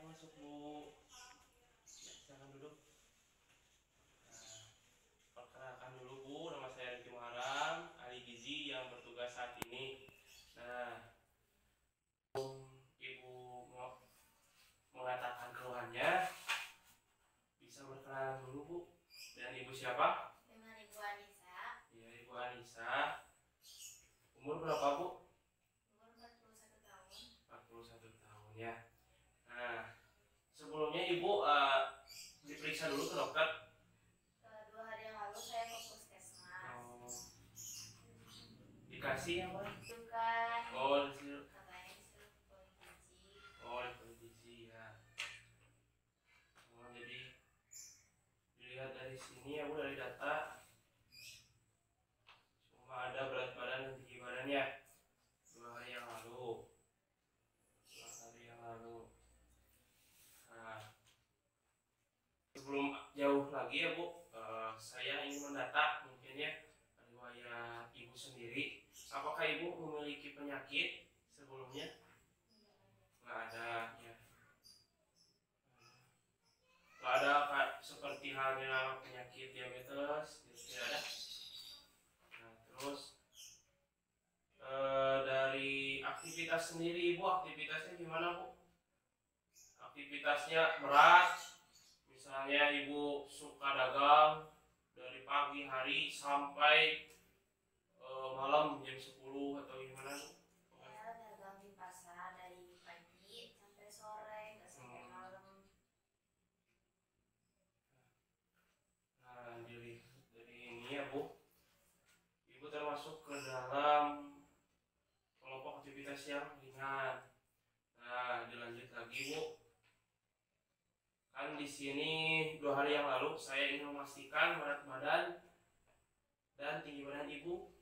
masuk Bu. Ya, silakan duduk. Perkenalkan dulu Bu, nama saya Riki Muharam, ahli gizi yang bertugas saat ini. Nah, Ibu mau mengatakan keluhannya, bisa berkenalan dulu Bu. Dan Ibu siapa? Dengan Ibu Anissa. Ya, Ibu Anissa. Umur berapa Bu? Umur 41 tahun. 41 tahun ya. Nah, sebelumnya Ibu diperiksa dulu ke dokter. 2 hari yang lalu saya ke puskesmas. Dikasih apa? Bukan. Disuruh. Katanya disuruh politisi. Politisi ya. Jadi dilihat dari sini ya Bu, dari data cuma ada berat badan dan tinggi badannya 2 hari yang lalu. 2 hari yang lalu. Nah, sebelum jauh lagi ya Bu, saya ingin mendata mungkin ya riwayat Ibu sendiri. Apakah Ibu memiliki penyakit sebelumnya? Nggak ada ya. Nggak ada seperti halnya penyakit diabetes, tidak ada. Nah, terus dari aktivitas sendiri Ibu, aktivitasnya gimana Bu? Aktivitasnya berat, misalnya Ibu suka dagang dari pagi hari sampai malam jam 10 atau gimana Bu? Saya dagang di pasar dari pagi sampai sore, nggak sampai malam. Nah, dari ini ya Bu, Ibu termasuk ke dalam kelompok aktivitas yang ringan. Nah, dilanjut lagi Bu. Kan di sini 2 hari yang lalu saya ingin memastikan berat badan dan tinggi badan Ibu.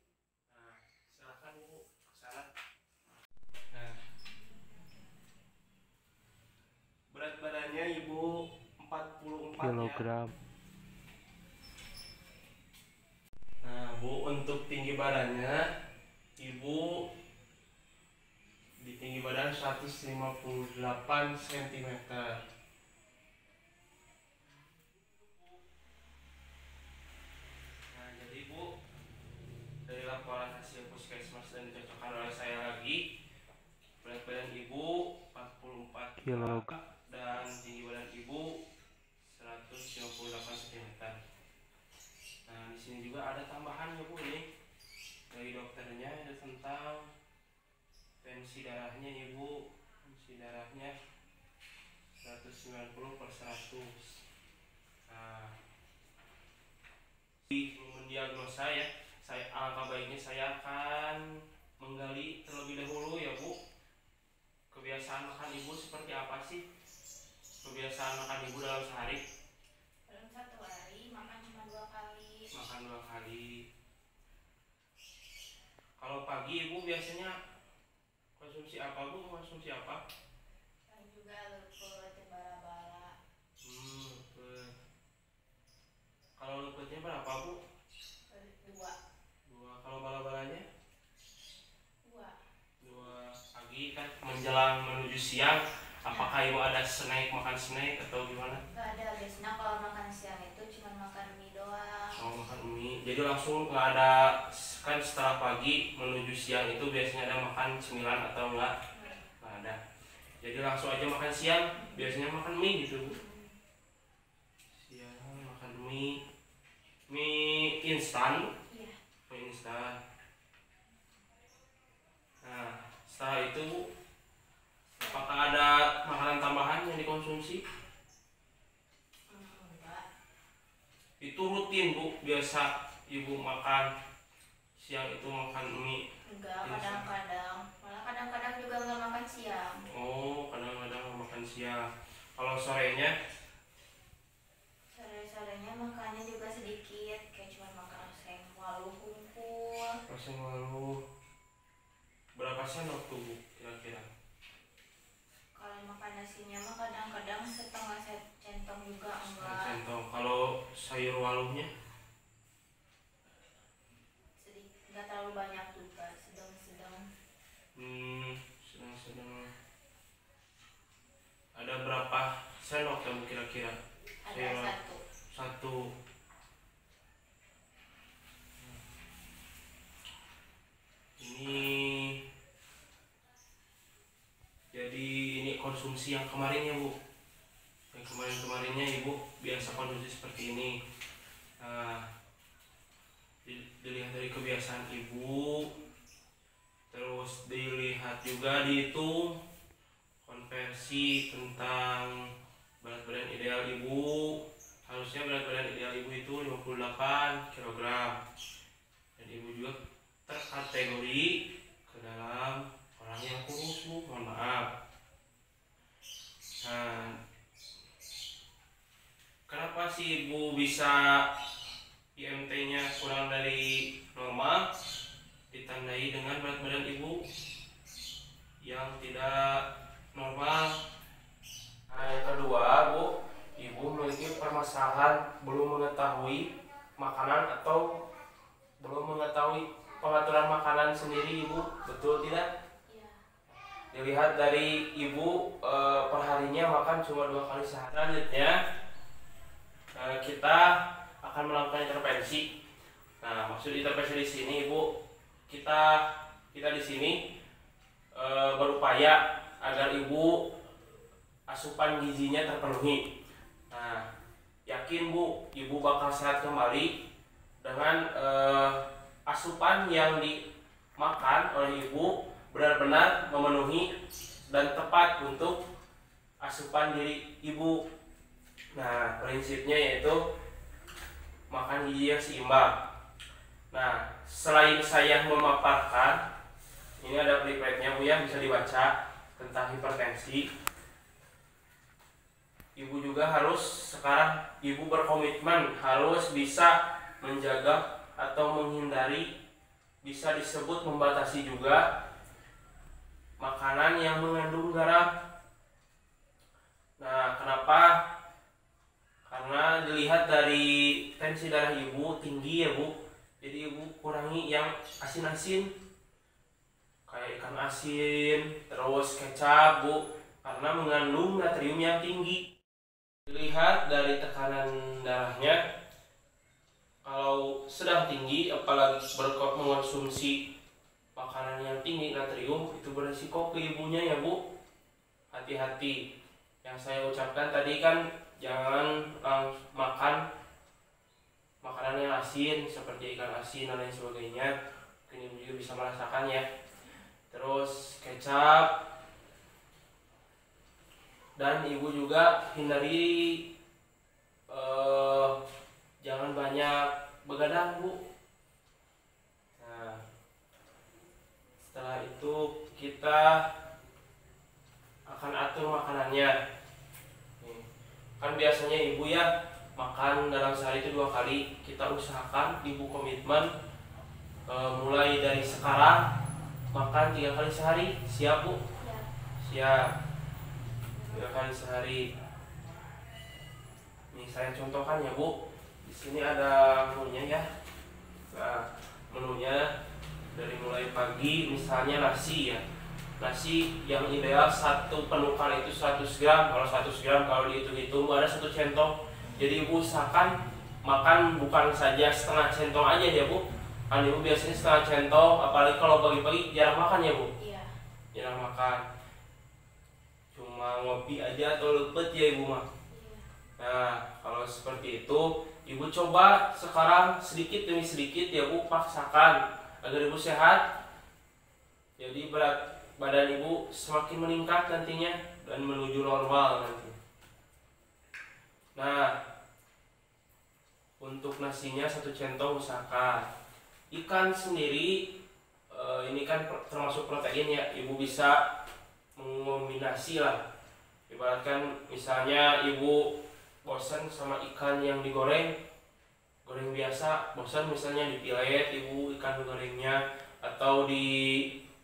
Nah, silakan Ibu ke sana. Nah, berat badannya Ibu 44 kilogram. Nah, Bu, untuk tinggi badannya Ibu di tinggi badan 158 cm. Nah, jadi Bu, dari laporan hasil puskesmas dan dicocokkan oleh saya lagi, berat badan Ibu 44 kilogram dan tinggi badan Ibu 158 cm. Nah, di sini juga ada tambahan ya Bu, ini dari dokternya ada tentang tensi darahnya Ibu. Tensi darahnya 190/100. Nah, mendiagnosa ya, alangkah baiknya saya akan menggali terlebih dahulu ya Bu, kebiasaan makan Ibu seperti apa sih? Kebiasaan makan Ibu dalam sehari? Dalam 1 hari makan cuma 2 kali. Makan 2 kali. Kalau pagi Ibu biasanya konsumsi apa Bu? Konsumsi apa? Dan juga luput dan bala-bala. Luput. Kalau luputnya berapa Bu? 2. 2. Kalau bala-balanya? 2. 2 pagi kan menjelang menuju siang. Apakah Ibu ada snack, makan snack atau gimana? Nggak ada, biasanya kalau makan siang itu cuma makan mie doang. Oh, makan mie. Jadi langsung nggak ada, kan setelah pagi menuju siang itu biasanya ada makan cemilan atau enggak? Nggak ada. Jadi langsung aja makan siang. Biasanya makan mie gitu Bu. Siang makan mie. Mie instan. Iya. Mie instan. Nah, setelah itu Bu, apakah ada makanan tambahan yang dikonsumsi? Enggak. Itu rutin Bu, biasa Ibu makan siang itu makan mie? Enggak, kadang-kadang. Malah kadang-kadang juga nggak makan siang. Oh, kadang-kadang makan siang. Kalau sorenya? Sore-sorenya makannya juga sedikit, kayak cuma makan oseng walu kumpul. Oseng walu. Berapa sendok tuh Bu kira-kira? Kalau makan nasinya mah kadang-kadang setengah centong juga enggak. Centong. Kalau sayur walunya? Sedikit, enggak terlalu banyak juga, sedang-sedang. Sedang-sedang. Ada berapa sendok ya Bu kira-kira? Ada Satu. Ini jadi ini konsumsi yang kemarin ya Bu. Yang kemarinnya Ibu biasa konsumsi seperti ini. Nah, dilihat dari kebiasaan Ibu, terus dilihat juga dihitung konversi tentang berat badan ideal Ibu. Harusnya berat badan ideal Ibu itu 58 kg, dan Ibu juga terkategori ke dalam orang yang kurus Bu, mohon maaf. Nah, kenapa sih Ibu bisa IMT-nya kurang dari normal? Ditandai dengan berat badan Ibu yang tidak normal. Nah, yang kedua Bu, Ibu memiliki permasalahan belum mengetahui makanan atau belum mengetahui pengaturan makanan sendiri Ibu, betul tidak? Iya. Dilihat dari Ibu perharinya makan cuma 2 kali sehari. Selanjutnya kita akan melakukan intervensi. Nah, maksud intervensi di sini Ibu, kita di sini berupaya agar Ibu asupan gizinya terpenuhi. Nah, yakin Bu, Ibu bakal sehat kembali dengan asupan yang dimakan oleh Ibu benar-benar memenuhi dan tepat untuk asupan diri Ibu. Nah, prinsipnya yaitu makan gizi yang seimbang. Nah, selain saya memaparkan, ini ada pamfletnya Bu ya, bisa dibaca tentang hipertensi. Ibu juga harus sekarang Ibu berkomitmen harus bisa menjaga atau menghindari, bisa disebut membatasi juga makanan yang mengandung garam. Nah, kenapa? Karena dilihat dari tensi darah Ibu tinggi ya Bu, jadi Ibu kurangi yang asin-asin kayak ikan asin, terus kecap Bu, karena mengandung natrium yang tinggi. Dilihat dari tekanan darahnya, kalau sedang tinggi, apalagi mengonsumsi makanan yang tinggi natrium, itu berisiko ke ibunya ya Bu. Hati-hati. Yang saya ucapkan tadi kan jangan makan makanan yang asin seperti ikan asin dan lain sebagainya. Mungkin Ibu juga bisa merasakan ya. Terus kecap, dan Ibu juga hindari jangan banyak begadang Bu. Nah, setelah itu kita akan atur makanannya. Kan biasanya Ibu ya makan dalam sehari itu 2 kali. Kita usahakan Ibu komitmen mulai dari sekarang makan 3 kali sehari. Siap Bu? Ya. Siap. 3 kali sehari. Nih saya contohkan ya Bu. Di sini ada menunya ya. Nah, menunya dari mulai pagi misalnya nasi ya. Nasi yang ideal satu penukar itu 100 gram. Kalau 100 gram kalau dihitung-hitung ada 1 centong. Jadi Ibu usahakan makan bukan saja setengah centong aja ya Bu. Kan Ibu biasanya setengah centong, apalagi kalau pagi-pagi jarang makan ya Bu. Iya. Jarang makan. Cuma ngopi aja atau lepet ya Ibu mah. Iya. Nah, kalau seperti itu Ibu coba sekarang sedikit demi sedikit ya Bu, paksakan agar Ibu sehat. Jadi berat badan Ibu semakin meningkat nantinya dan menuju normal nanti. Nah, untuk nasinya 1 centong usahakan. Ikan sendiri ini kan termasuk protein ya, Ibu bisa mengombinasi lah. Ibaratkan misalnya Ibu bosan sama ikan yang digoreng, goreng biasa, bosan misalnya dipilet Ibu ikan gorengnya, atau di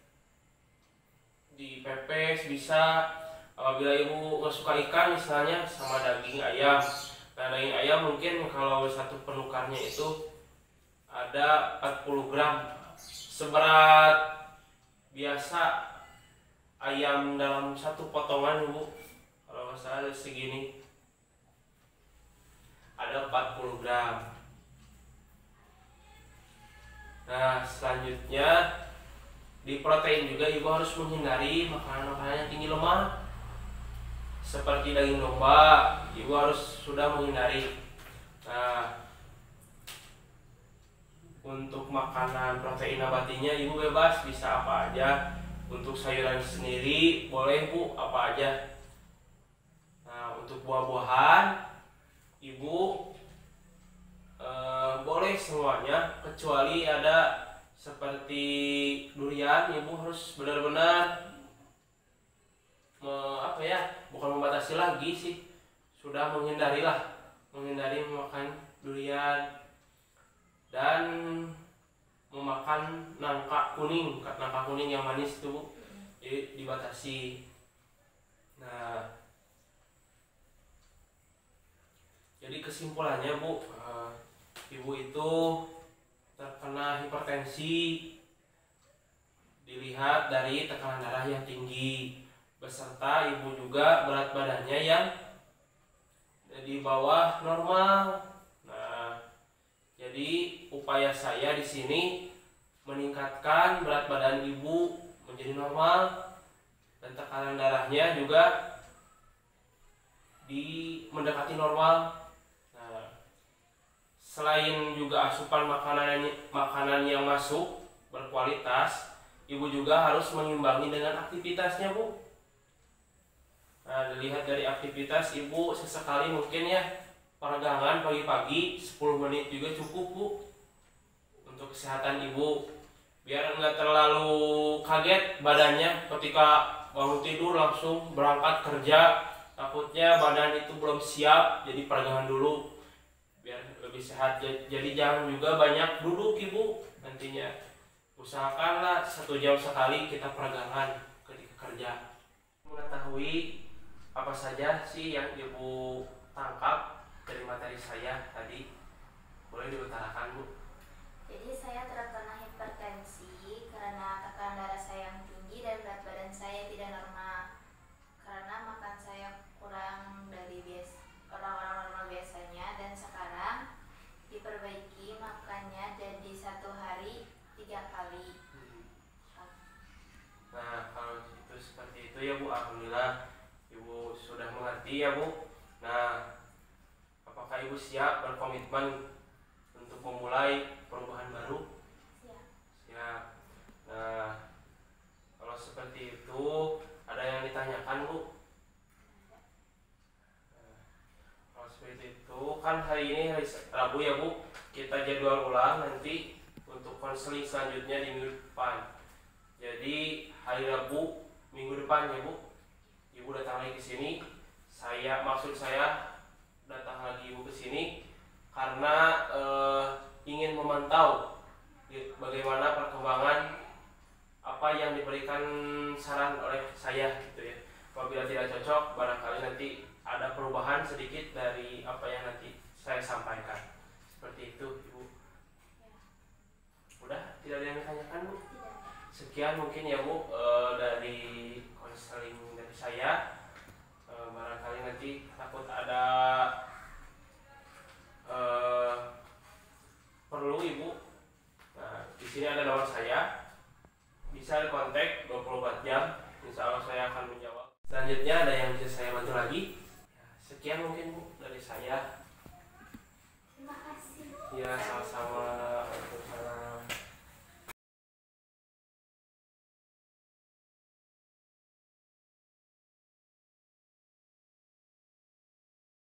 pepes bisa. Apabila Ibu nggak suka ikan misalnya sama daging ayam. Nah, daging ayam mungkin kalau satu penukarnya itu ada 40 gram. Seberat biasa ayam dalam satu potongan Ibu. Kalau kalau salah segini, ada 40 gram. Nah, selanjutnya di protein juga ibu harus menghindari makanan-makanan yang tinggi lemak seperti daging domba, ibu harus sudah menghindari. Nah, untuk makanan protein nabatinya ibu bebas, bisa apa aja. Untuk sayuran sendiri boleh bu, apa aja. Nah, untuk buah-buahan ibu boleh semuanya, kecuali ada seperti durian, ibu harus benar-benar bukan membatasi lagi sih, sudah menghindari memakan durian dan memakan nangka kuning yang manis itu bu, dibatasi. Nah, jadi kesimpulannya bu, ibu itu terkena hipertensi dilihat dari tekanan darah yang tinggi, beserta ibu juga berat badannya yang di bawah normal. Nah, jadi upaya saya di sini meningkatkan berat badan ibu menjadi normal dan tekanan darahnya juga mendekati normal. Selain juga asupan makanan yang masuk berkualitas, ibu juga harus mengimbangi dengan aktivitasnya bu. Nah, dilihat dari aktivitas ibu, sesekali mungkin ya peregangan pagi-pagi 10 menit juga cukup bu, untuk kesehatan ibu, biar nggak terlalu kaget badannya ketika bangun tidur langsung berangkat kerja. Takutnya badan itu belum siap, jadi peregangan dulu biar lebih sehat. Jadi jangan juga banyak duduk ibu nantinya. Usahakanlah 1 jam sekali kita peregangan ketika kerja. Mengetahui apa saja sih yang ibu tangkap dari materi saya tadi, boleh diutarakan bu? Jadi saya terkena hipertensi karena tekanan darah saya yang tinggi dan berat badan saya tidak normal, karena makan saya kurang dari orang-orang normal biasanya, dan sekarang diperbaiki makannya jadi 1 hari 3 kali. Nah, kalau itu seperti itu ya bu, alhamdulillah ibu sudah mengerti ya bu. Nah, apakah ibu siap berkomitmen untuk memulai perubahan baru? Siap. Nah, kalau seperti itu ada yang ditanyakan bu? Kalau seperti itu kan hari ini hari Rabu ya bu, kita jadwal ulang nanti untuk konseling selanjutnya di minggu depan. Jadi hari Rabu minggu depan ya bu, ibu datang lagi ke sini. Maksud saya datang lagi ibu ke sini karena ingin memantau bagaimana perkembangan apa yang diberikan saran oleh saya gitu ya. Apabila tidak cocok, barangkali nanti ada perubahan sedikit dari apa yang nanti saya sampaikan. Seperti itu ibu. Udah, tidak ada yang ditanyakan bu? Sekian mungkin ya bu, dari konseling dari saya. Barangkali nanti takut ada perlu ibu. Nah, di sini ada nomor saya, bisa kontak 24 jam. Insya Allah saya akan menjawab. Selanjutnya ada yang bisa saya bantu lagi? Sekian mungkin bu dari saya. Terima kasih. Ya, sama-sama.